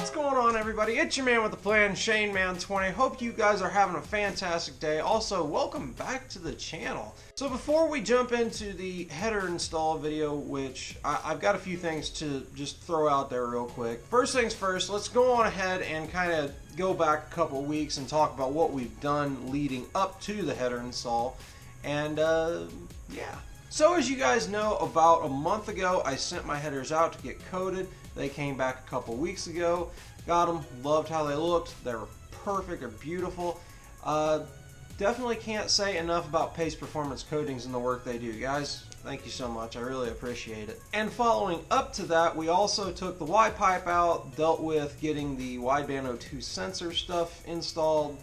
What's going on, everybody? It's your man with the plan, Shane Man 20. Hope you guys are having a fantastic day. Also, welcome back to the channel. So before we jump into the header install video, which I've got a few things to just throw out there real quick. First things first, let's go on ahead and kind of go back a couple of weeks and talk about what we've done leading up to the header install. And yeah. So as you guys know, about a month ago, I sent my headers out to get coated. They came back a couple weeks ago. Got them, loved how they looked. They were perfect, they're beautiful. Definitely can't say enough about Pace Performance Coatings and the work they do. Guys, thank you so much. I really appreciate it. And following up to that, we also took the Y pipe out, dealt with getting the Wideband O2 sensor stuff installed.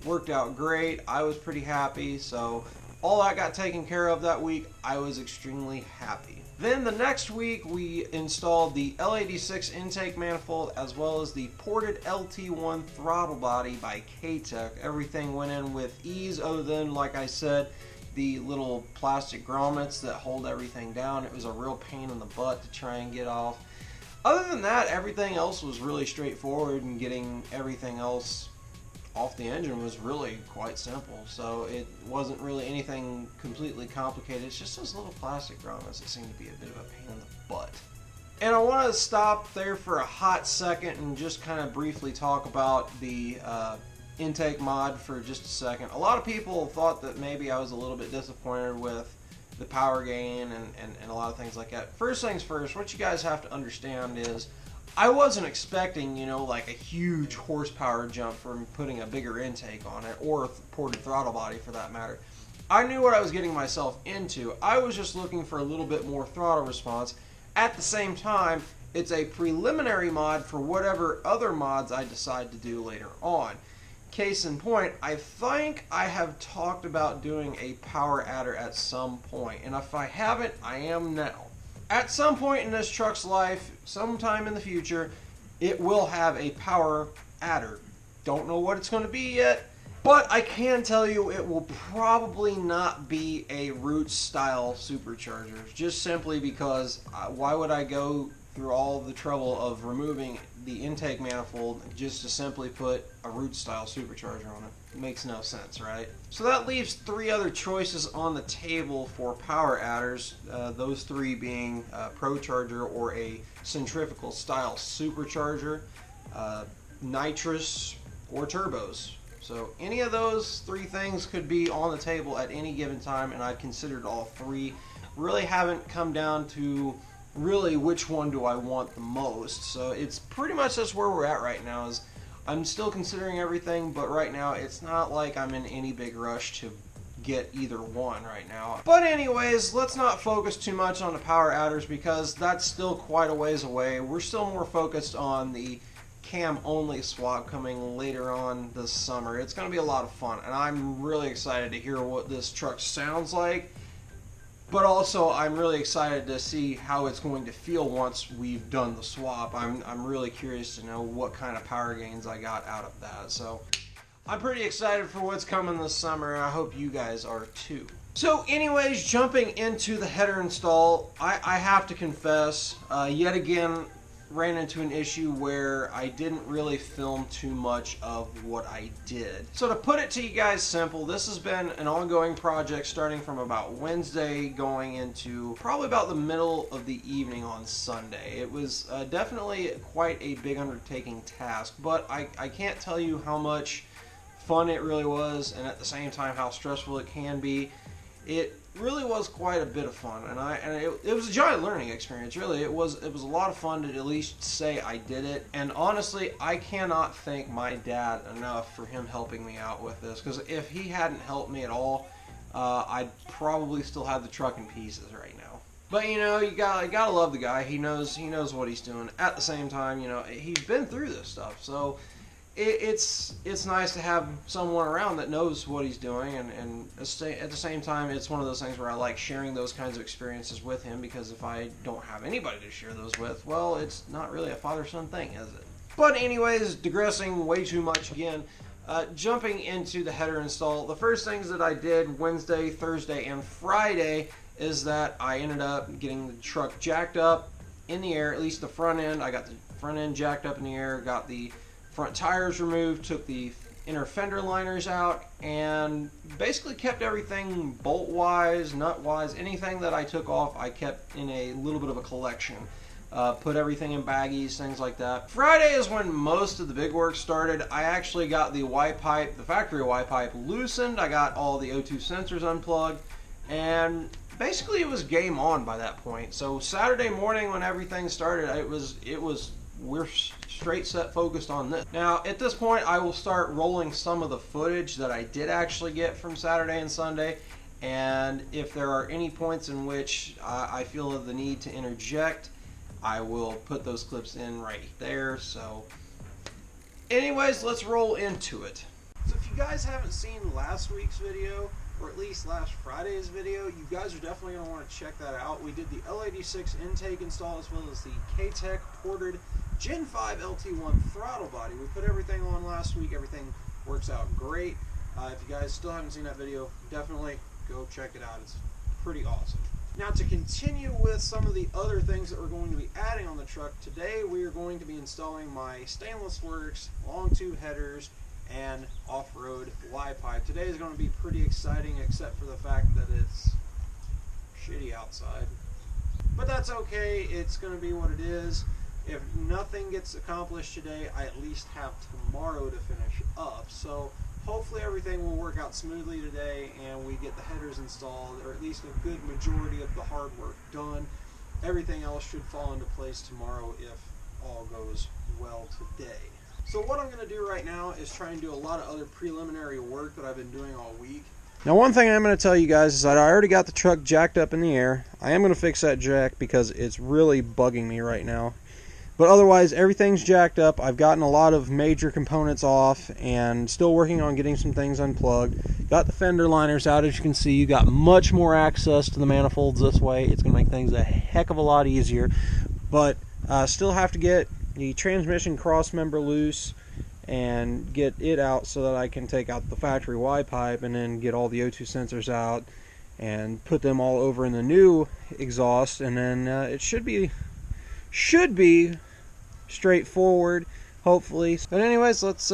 Worked out great. I was pretty happy. So all that got taken care of that week. I was extremely happy. Then the next week we installed the L86 intake manifold as well as the ported LT1 throttle body by K-Tech. Everything went in with ease other than, like I said, the little plastic grommets that hold everything down. It was a real pain in the butt to try and get off. Other than that, everything else was really straightforward, and getting everything else off the engine was really quite simple. So it wasn't really anything completely complicated. It's just those little plastic grommets that seem to be a bit of a pain in the butt. And I want to stop there for a hot second and just kind of briefly talk about the intake mod for just a second. A lot of people thought that maybe I was a little bit disappointed with the power gain and a lot of things like that. First things first, what you guys have to understand is I wasn't expecting, you know, like a huge horsepower jump from putting a bigger intake on it, or a ported throttle body for that matter. I knew what I was getting myself into. I was just looking for a little bit more throttle response. At the same time, it's a preliminary mod for whatever other mods I decide to do later on. Case in point, I think I have talked about doing a power adder at some point, and if I haven't, I am now. At some point in this truck's life, sometime in the future, it will have a power adder. Don't know what it's going to be yet, but I can tell you it will probably not be a Roots style supercharger, just simply because why would I go through all the trouble of removing the intake manifold just to simply put a Roots style supercharger on it? It makes no sense, right? So that leaves three other choices on the table for power adders, those three being a Pro Charger or a centrifugal style supercharger, nitrous, or turbos. So any of those three things could be on the table at any given time, and I've considered all three. Really haven't come down to really which one do I want the most. So it's pretty much just where we're at right now. Is I'm still considering everything, but right now it's not like I'm in any big rush to get either one right now. But anyways, let's not focus too much on the power adders because that's still quite a ways away. We're still more focused on the cam only swap coming later on this summer. It's going to be a lot of fun, and I'm really excited to hear what this truck sounds like. But also, I'm really excited to see how it's going to feel once we've done the swap. I'm really curious to know what kind of power gains I got out of that. So I'm pretty excited for what's coming this summer, and I hope you guys are too. So anyways, jumping into the header install, I have to confess, yet again, ran into an issue where I didn't really film too much of what I did. So to put it to you guys simple, this has been an ongoing project starting from about Wednesday going into probably about the middle of the evening on Sunday. It was definitely quite a big undertaking task, but I can't tell you how much fun it really was, and at the same time how stressful it can be. It really was quite a bit of fun, and it was a giant learning experience. Really, it was a lot of fun to at least say I did it. And honestly, I cannot thank my dad enough for him helping me out with this, because if he hadn't helped me at all, I'd probably still have the truck in pieces right now. But you know, you gotta love the guy. He knows what he's doing. At the same time, you know, he's been through this stuff, so it's nice to have someone around that knows what he's doing, and at the same time, it's one of those things where I like sharing those kinds of experiences with him, because if I don't have anybody to share those with, well, it's not really a father-son thing, is it? But anyways, digressing way too much again, jumping into the header install, the first things that I did Wednesday, Thursday, and Friday is that I ended up getting the truck jacked up in the air, at least the front end. I got the front end jacked up in the air, got the front tires removed, took the inner fender liners out, and basically kept everything bolt-wise, nut-wise, anything that I took off, I kept in a little bit of a collection. Put everything in baggies, things like that. Friday is when most of the big work started. I actually got the Y pipe, the factory Y pipe, loosened. I got all the O2 sensors unplugged, and basically it was game on by that point. So Saturday morning when everything started, we're straight set focused on this. Now at this point I will start rolling some of the footage that I did actually get from Saturday and Sunday, and if there are any points in which I feel the need to interject, I will put those clips in right there. So anyways, let's roll into it. So if you guys haven't seen last week's video, or at least last Friday's video, you guys are definitely going to want to check that out. We did the L86 intake install as well as the KTEC ported Gen 5 LT1 throttle body. We put everything on last week. Everything works out great. If you guys still haven't seen that video, definitely go check it out. It's pretty awesome. Now, to continue with some of the other things that we're going to be adding on the truck, today we are going to be installing my Stainless Works long tube headers and off-road Y pipe. Today is going to be pretty exciting, except for the fact that it's shitty outside. But that's okay, it's going to be what it is. If nothing gets accomplished today, I at least have tomorrow to finish up. So hopefully everything will work out smoothly today and we get the headers installed, or at least a good majority of the hard work done. Everything else should fall into place tomorrow if all goes well today. So what I'm going to do right now is try and do a lot of other preliminary work that I've been doing all week. Now, one thing I'm going to tell you guys is that I already got the truck jacked up in the air. I am going to fix that jack because it's really bugging me right now. But otherwise, everything's jacked up. I've gotten a lot of major components off and still working on getting some things unplugged. Got the fender liners out. As you can see, you got much more access to the manifolds this way. It's going to make things a heck of a lot easier. But still have to get the transmission cross member loose and get it out so that I can take out the factory Y pipe and then get all the O2 sensors out and put them all over in the new exhaust, and then it should be straightforward, hopefully. But anyways, let's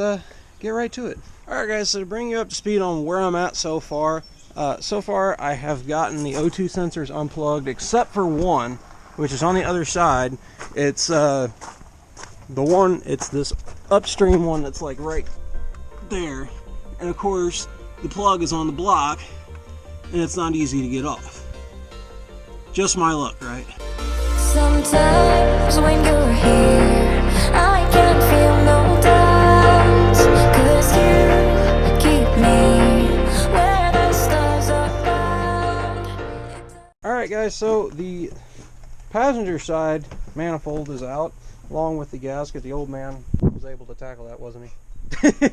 get right to it. Alright guys, so to bring you up to speed on where I'm at so far, I have gotten the O2 sensors unplugged except for one, which is on the other side. It's it's this upstream one that's like right there, and of course the plug is on the block and it's not easy to get off. Just my luck, right? Sometimes when you're here, I can't feel no doubts, 'cause you keep me where the stars are found. Alright guys, so the passenger side manifold is out, along with the gasket. The old man was able to tackle that, wasn't he?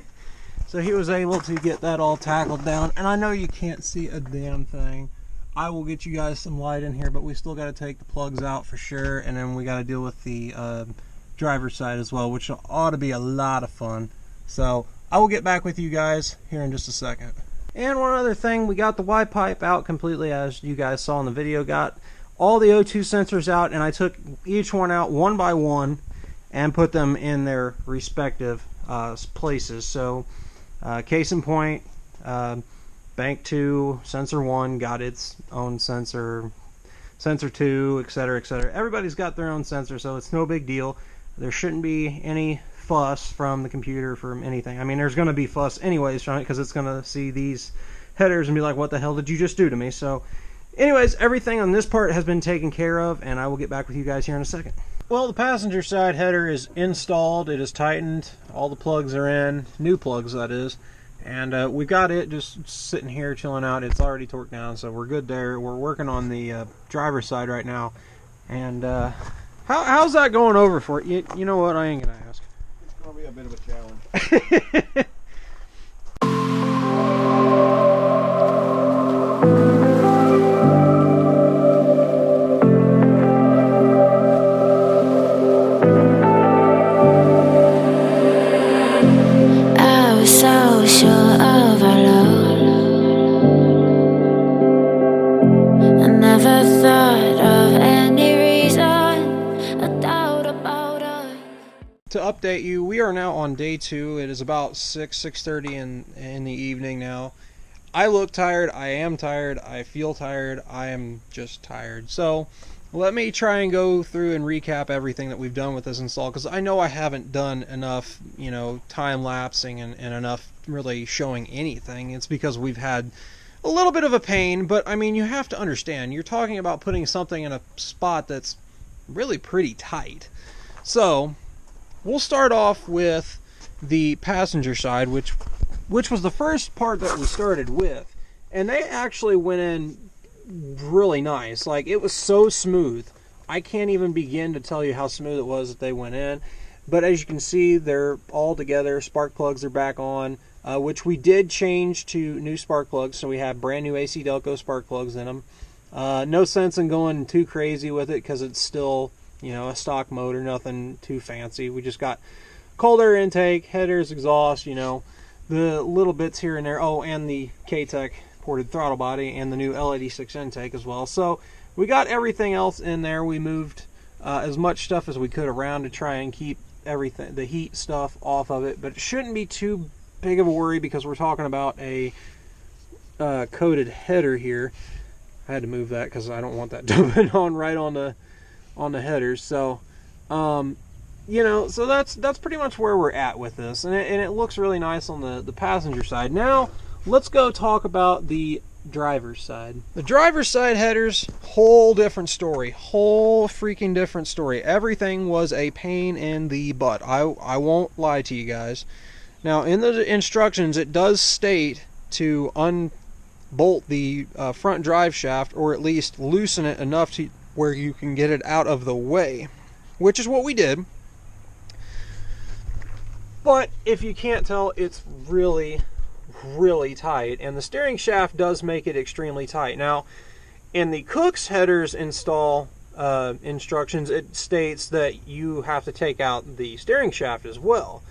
So he was able to get that all tackled down, and I know you can't see a damn thing. I will get you guys some light in here, but we still got to take the plugs out for sure, and then we got to deal with the driver's side as well, which ought to be a lot of fun. So I will get back with you guys here in just a second. And one other thing, we got the Y pipe out completely, as you guys saw in the video. Got all the O2 sensors out, and I took each one out one by one and put them in their respective places. So case in point, bank 2, sensor 1 got its own sensor, sensor 2, etc., etc. Everybody's got their own sensor, so it's no big deal. There shouldn't be any fuss from the computer, from anything. I mean, there's going to be fuss anyways from it, because it's going to see these headers and be like, what the hell did you just do to me? So anyways, everything on this part has been taken care of, and I will get back with you guys here in a second. Well, the passenger side header is installed. It is tightened. All the plugs are in. New plugs, that is. And we've got it just sitting here chilling out. It's already torqued down, so we're good there. We're working on the driver's side right now. And how's that going over for it? You know what? I ain't going to ask. It's going to be a bit of a challenge. about us. To update you, we are now on day 2. It is about 6:30 in the evening now. I look tired, I am tired, I feel tired, I am just tired. So let me try and go through and recap everything that we've done with this install, because I know I haven't done enough, time lapsing and enough really showing anything. It's because we've had a little bit of a pain, but I mean, you have to understand, you're talking about putting something in a spot that's really pretty tight. So we'll start off with the passenger side, which was the first part that we started with, and they actually went in really nice. Like, it was so smooth. I can't even begin to tell you how smooth it was that they went in. But as you can see, they're all together. Spark plugs are back on, which we did change to new spark plugs, so we have brand new AC Delco spark plugs in them. No sense in going too crazy with it because it's still, a stock motor, nothing too fancy. We just got cold air intake, headers, exhaust, the little bits here and there. Oh, and the K-Tech ported throttle body and the new L86 intake as well. So we got everything else in there. We moved as much stuff as we could around to try and keep everything, the heat stuff, off of it. But it shouldn't be too big of a worry because we're talking about a coated header here. I had to move that because I don't want that dumping on right on the headers. So so that's pretty much where we're at with this, and it looks really nice on the passenger side. Now let's go talk about the driver's side. The driver's side headers, whole different story, whole freaking different story. Everything was a pain in the butt. I won't lie to you guys. Now in the instructions it does state to unbolt the front drive shaft, or at least loosen it enough to where you can get it out of the way, which is what we did. But if you can't tell, it's really, really tight, and the steering shaft does make it extremely tight. Now, in the Cook's headers install instructions, it states that you have to take out the steering shaft as well.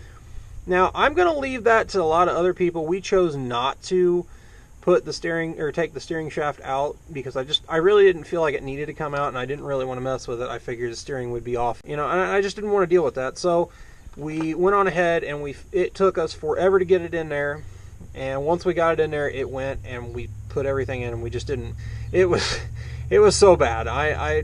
Now, I'm going to leave that to a lot of other people. We chose not to put the steering, or take the steering shaft out, because I really didn't feel like it needed to come out, and I didn't really want to mess with it. I figured the steering would be off, and I just didn't want to deal with that. So we went on ahead, and it took us forever to get it in there, and once we got it in there, it went, and we put everything in, and we just didn't. It was so bad. I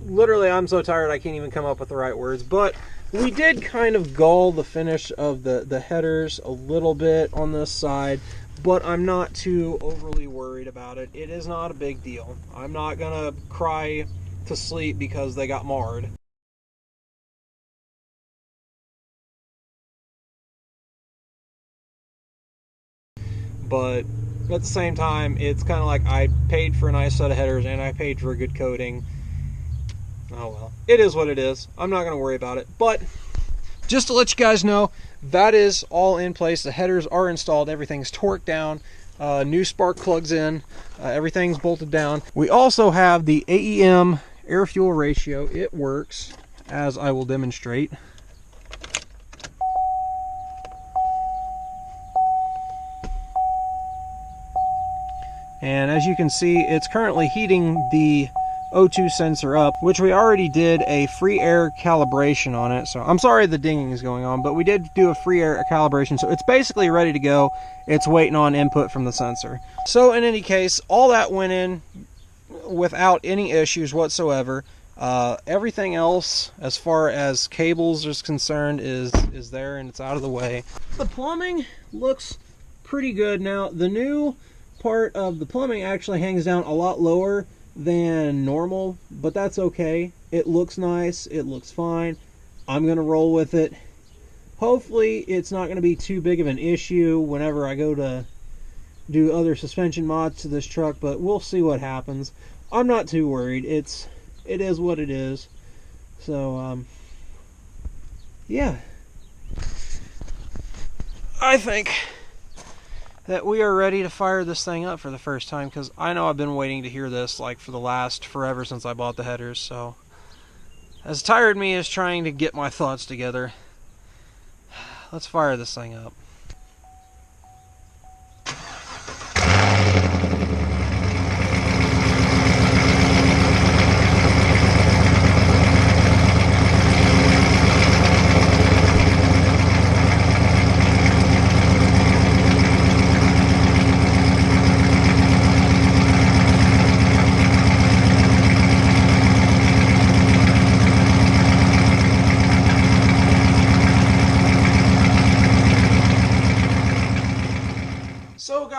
literally, I'm so tired I can't even come up with the right words. But we did kind of gull the finish of the headers a little bit on this side, but I'm not too overly worried about it. It is not a big deal. I'm not gonna cry to sleep because they got marred. But at the same time, it's kind of like I paid for a nice set of headers and I paid for a good coating. Oh well, it is what it is. I'm not going to worry about it. But just to let you guys know, that is all in place. The headers are installed. Everything's torqued down. New spark plugs in. Everything's bolted down. We also have the AEM air-fuel ratio. It works, as I will demonstrate. And as you can see, it's currently heating the O2 sensor up, which we already did a free air calibration on it. So I'm sorry the dinging is going on, but we did do a free air calibration. So it's basically ready to go. It's waiting on input from the sensor. So in any case, all that went in without any issues whatsoever. Everything else, as far as cables is concerned, is there and it's out of the way. The plumbing looks pretty good. Now, the new part of the plumbing actually hangs down a lot lower than normal, but that's okay. It looks nice, it looks fine. I'm gonna roll with it. Hopefully it's not gonna be too big of an issue whenever I go to do other suspension mods to this truck, but we'll see what happens. I'm not too worried. It is what it is. So yeah, I think that we are ready to fire this thing up for the first time, because I know I've been waiting to hear this like for the last forever since I bought the headers. So as tired me as trying to get my thoughts together, let's fire this thing up.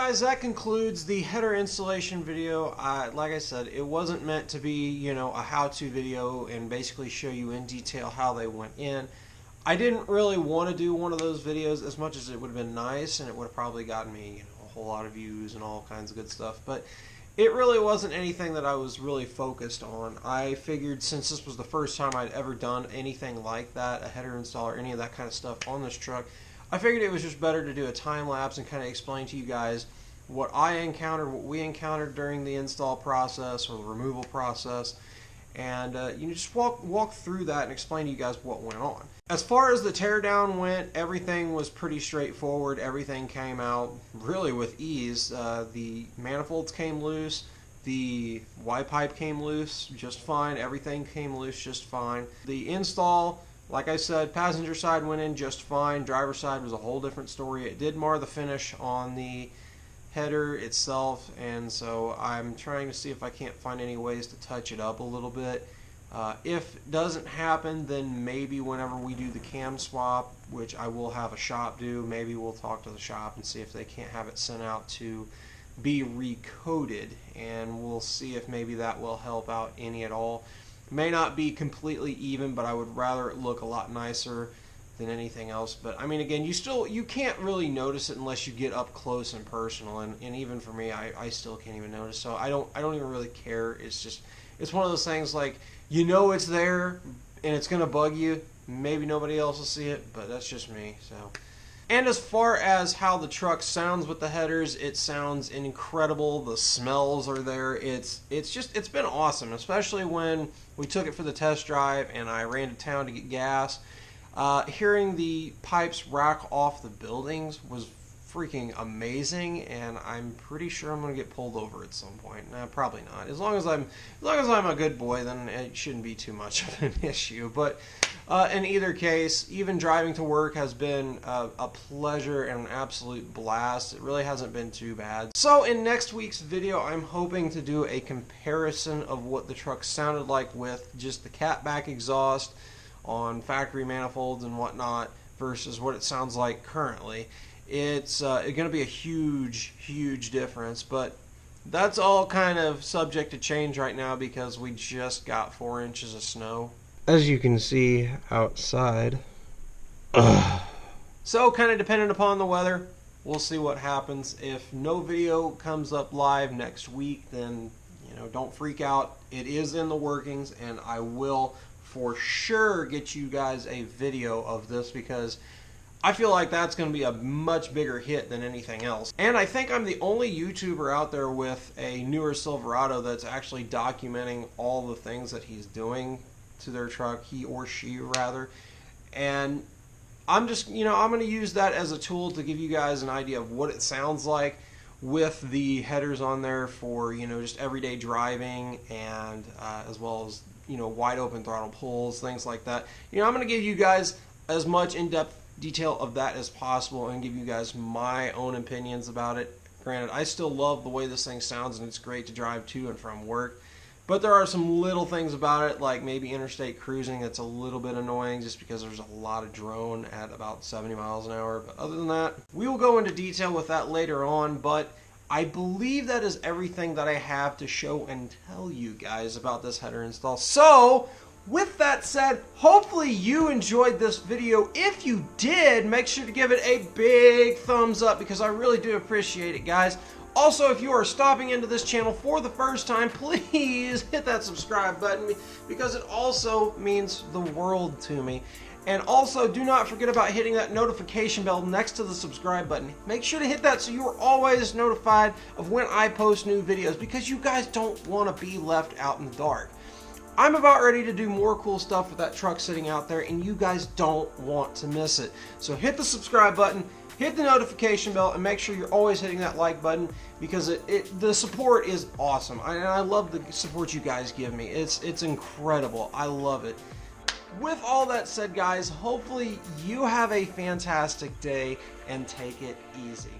guys, that concludes the header installation video. Like I said, it wasn't meant to be, you know, a how-to video and basically show you in detail how they went in. I didn't really want to do one of those videos as much as it would have been nice, and it would have probably gotten me, you know, a whole lot of views and all kinds of good stuff. But it really wasn't anything that I was really focused on. I figured since this was the first time I'd ever done anything like that, a header install or any of that kind of stuff on this truck, I figured it was just better to do a time lapse and kind of explain to you guys what I encountered, what we encountered during the install process or the removal process, and you know, just walk through that and explain to you guys what went on. As far as the teardown went, everything was pretty straightforward. Everything came out really with ease. The manifolds came loose. The Y pipe came loose just fine. Everything came loose just fine. The install, like I said, passenger side went in just fine. Driver side was a whole different story. It did mar the finish on the header itself, and so I'm trying to see if I can't find any ways to touch it up a little bit. If it doesn't happen, then maybe whenever we do the cam swap, which I will have a shop do, maybe we'll talk to the shop and see if they can't have it sent out to be recoated, and we'll see if maybe that will help out any at all. It may not be completely even, but I would rather it look a lot nicer than anything else. But I mean, again, you can't really notice it unless you get up close and personal, and even for me, I still can't even notice. So I don't even really care. It's one of those things, like, you know it's there and it's gonna bug you. Maybe nobody else will see it, but that's just me. So, and as far as how the truck sounds with the headers, it sounds incredible. The smells are there. It's been awesome, especially when we took it for the test drive and I ran to town to get gas. Hearing the pipes rack off the buildings was freaking amazing, and I'm pretty sure I'm going to get pulled over at some point. Nah, probably not. As long as I'm a good boy, then it shouldn't be too much of an issue. But in either case, even driving to work has been a pleasure and an absolute blast. It really hasn't been too bad. So in next week's video, I'm hoping to do a comparison of what the truck sounded like with just the catback exhaust on factory manifolds and whatnot versus what it sounds like currently. It's going to be a huge difference, but that's all kind of subject to change right now because we just got 4 inches of snow, as you can see outside. So kind of dependent upon the weather, we'll see what happens. If no video comes up live next week, then, you know, don't freak out. It is in the workings, and I will for sure get you guys a video of this because I feel like that's going to be a much bigger hit than anything else. And I think I'm the only YouTuber out there with a newer Silverado that's actually documenting all the things that he's doing to their truck, he or she rather. And I'm just, you know, I'm going to use that as a tool to give you guys an idea of what it sounds like with the headers on there for, you know, just everyday driving, and as well as, you know, wide open throttle pulls, things like that. You know, I'm going to give you guys as much in-depth detail of that as possible and give you guys my own opinions about it. Granted, I still love the way this thing sounds and it's great to drive to and from work, but there are some little things about it, like maybe interstate cruising, that's a little bit annoying just because there's a lot of drone at about 70 miles an hour. But other than that, we will go into detail with that later on, but I believe that is everything that I have to show and tell you guys about this header install. So with that said, hopefully you enjoyed this video. If you did, make sure to give it a big thumbs up because I really do appreciate it, guys. Also, if you are stopping into this channel for the first time, please hit that subscribe button because it also means the world to me. And also, do not forget about hitting that notification bell next to the subscribe button. Make sure to hit that so you are always notified of when I post new videos because you guys don't want to be left out in the dark. I'm about ready to do more cool stuff with that truck sitting out there, and you guys don't want to miss it. So hit the subscribe button, hit the notification bell, and make sure you're always hitting that like button because the support is awesome. I love the support you guys give me. It's incredible. I love it. With all that said, guys, hopefully you have a fantastic day and take it easy.